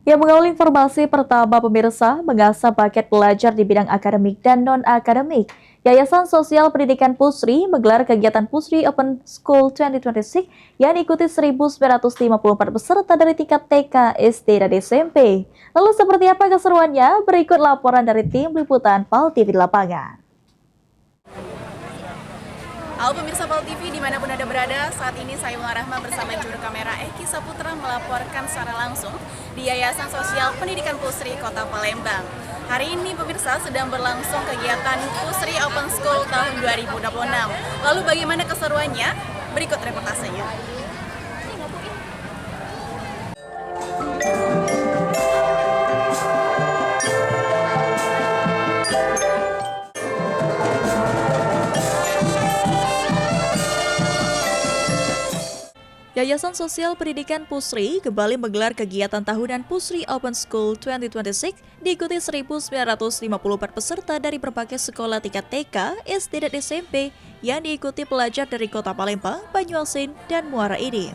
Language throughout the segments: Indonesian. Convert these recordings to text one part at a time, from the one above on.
Yang mengawali informasi pertama pemirsa, mengasah bakat belajar di bidang akademik dan non-akademik. Yayasan Sosial Pendidikan Pusri menggelar kegiatan Pusri Open School 2026 yang diikuti 1.954 peserta dari tingkat TK, SD, dan SMP. Lalu seperti apa keseruannya? Berikut laporan dari tim liputan PAL TV di lapangan. Halo pemirsa PAL TV dimanapun Anda berada, saat ini saya Mula Rahma bersama juru kamera Eki Saputra melaporkan secara langsung di Yayasan Sosial Pendidikan Pusri Kota Palembang. Hari ini pemirsa sedang berlangsung kegiatan Pusri Open School tahun 2026. Lalu bagaimana keseruannya? Berikut reportasenya. Yayasan Sosial Pendidikan Pusri kembali menggelar kegiatan tahunan Pusri Open School 2026 diikuti 1.954 peserta dari berbagai sekolah tingkat TK, SD, dan SMP yang diikuti pelajar dari Kota Palembang, Banyuasin, dan Muara Enim.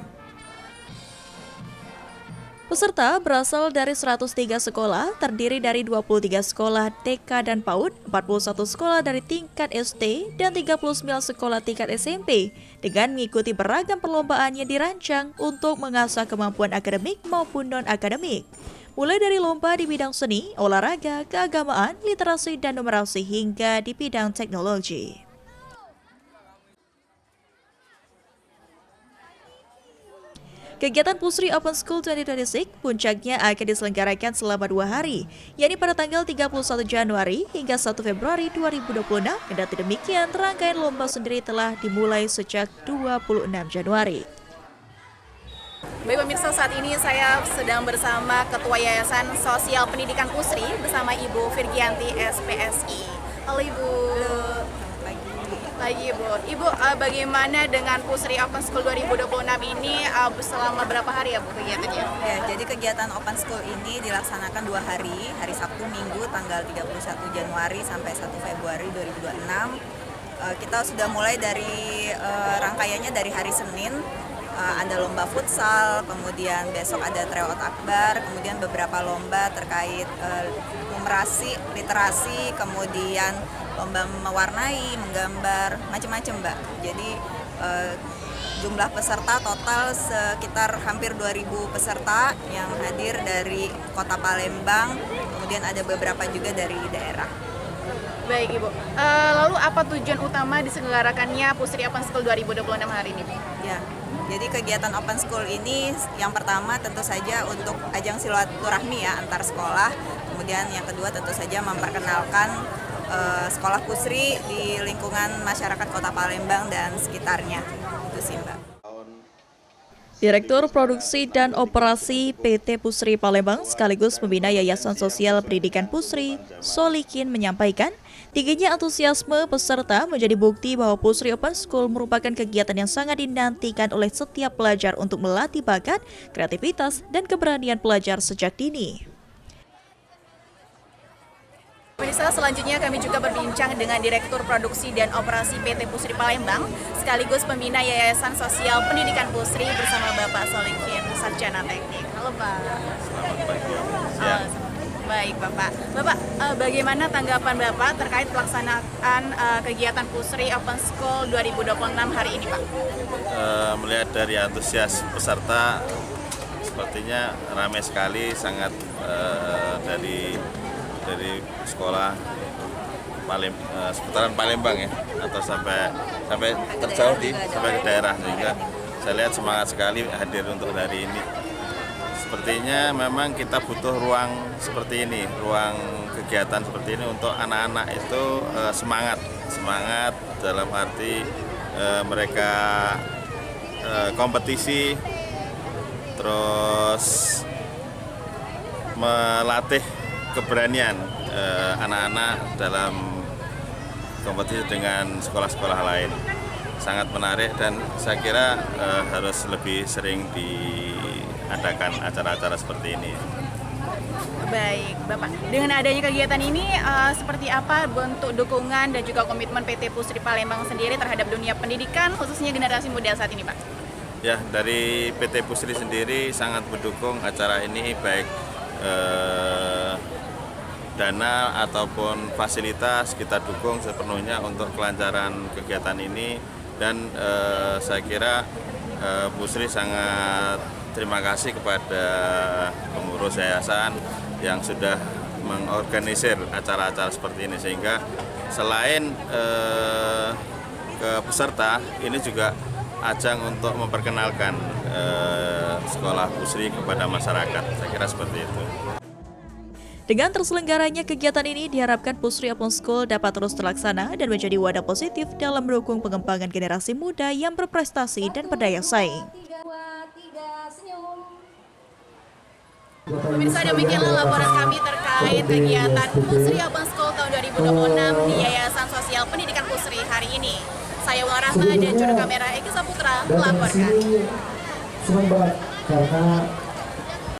Peserta berasal dari 103 sekolah, terdiri dari 23 sekolah TK dan PAUD, 41 sekolah dari tingkat SD, dan 39 sekolah tingkat SMP, dengan mengikuti beragam perlombaan yang dirancang untuk mengasah kemampuan akademik maupun non-akademik. Mulai dari lomba di bidang seni, olahraga, keagamaan, literasi, dan numerasi hingga di bidang teknologi. Kegiatan Pusri Open School 2026 puncaknya akan diselenggarakan selama 2 hari, yakni pada tanggal 31 Januari hingga 1 Februari 2026. Kendati demikian, rangkaian lomba sendiri telah dimulai sejak 26 Januari. Baik pemirsa, saat ini saya sedang bersama Ketua Yayasan Sosial Pendidikan Pusri bersama Ibu Virgianti SPSI. Halo Ibu. Pagi Ibu. Ibu, bagaimana dengan Pusri Open School 2026 ini selama berapa hari ya Bu kegiatannya? Ya, jadi kegiatan Open School ini dilaksanakan 2 hari, hari Sabtu Minggu tanggal 31 Januari sampai 1 Februari 2026. Kita sudah mulai dari rangkaiannya dari hari Senin, ada lomba futsal, kemudian besok ada tryout akbar, kemudian beberapa lomba terkait numerasi, literasi, kemudian lomba mewarnai, menggambar, macam-macam Mbak. Jadi jumlah peserta total sekitar hampir 2.000 peserta yang hadir dari Kota Palembang, kemudian ada beberapa juga dari daerah. Baik Ibu, lalu apa tujuan utama diselenggarakannya Pusri Open School 2026 hari ini? Ya, jadi kegiatan Open School ini yang pertama tentu saja untuk ajang silaturahmi ya antar sekolah, kemudian yang kedua tentu saja memperkenalkan sekolah Pusri di lingkungan masyarakat Kota Palembang dan sekitarnya. Itu sih Mbak. Direktur Produksi dan Operasi PT Pusri Palembang sekaligus pembina Yayasan Sosial Pendidikan Pusri, Solikin menyampaikan, tingginya antusiasme peserta menjadi bukti bahwa Pusri Open School merupakan kegiatan yang sangat dinantikan oleh setiap pelajar untuk melatih bakat, kreativitas, dan keberanian pelajar sejak dini. Pemirsa, selanjutnya kami juga berbincang dengan Direktur Produksi dan Operasi PT Pusri Palembang sekaligus pembina Yayasan Sosial Pendidikan Pusri bersama Bapak Solikin, Sarjana Teknik. Halo Pak. Selamat pagi. Siang. Baik Bapak. Bapak, bagaimana tanggapan Bapak terkait pelaksanaan kegiatan Pusri Open School 2026 hari ini Pak? Melihat dari antusias peserta, sepertinya ramai sekali, sangat dari sekolah seputaran Palembang ya, atau sampai terjauh sampai ke daerah, sehingga saya lihat semangat sekali hadir untuk hari ini. Sepertinya memang kita butuh ruang seperti ini, ruang kegiatan seperti ini untuk anak-anak itu semangat dalam arti mereka kompetisi, terus melatih keberanian anak-anak dalam kompetisi dengan sekolah-sekolah lain. Sangat menarik dan saya kira harus lebih sering diadakan acara-acara seperti ini. Baik, Bapak. Dengan adanya kegiatan ini, seperti apa bentuk dukungan dan juga komitmen PT Pusri Palembang sendiri terhadap dunia pendidikan, khususnya generasi muda saat ini, Pak? Ya, dari PT Pusri sendiri sangat mendukung acara ini, baik dana ataupun fasilitas kita dukung sepenuhnya untuk kelancaran kegiatan ini, dan saya kira Bu Sri sangat terima kasih kepada pengurus yayasan yang sudah mengorganisir acara-acara seperti ini, sehingga selain ke peserta, ini juga ajang untuk memperkenalkan sekolah Bu Sri kepada masyarakat. Saya kira seperti itu. Dengan terselenggaranya kegiatan ini diharapkan Pusri Open School dapat terus terlaksana dan menjadi wadah positif dalam mendukung pengembangan generasi muda yang berprestasi dan berdaya saing. Pemirsa, demikianlah laporan kami terkait kegiatan Pusri Open School tahun 2026 di Yayasan Sosial Pendidikan Pusri hari ini. Saya Wula Rahma dan juru kamera Eki Saputra melaporkan. Senang banget karena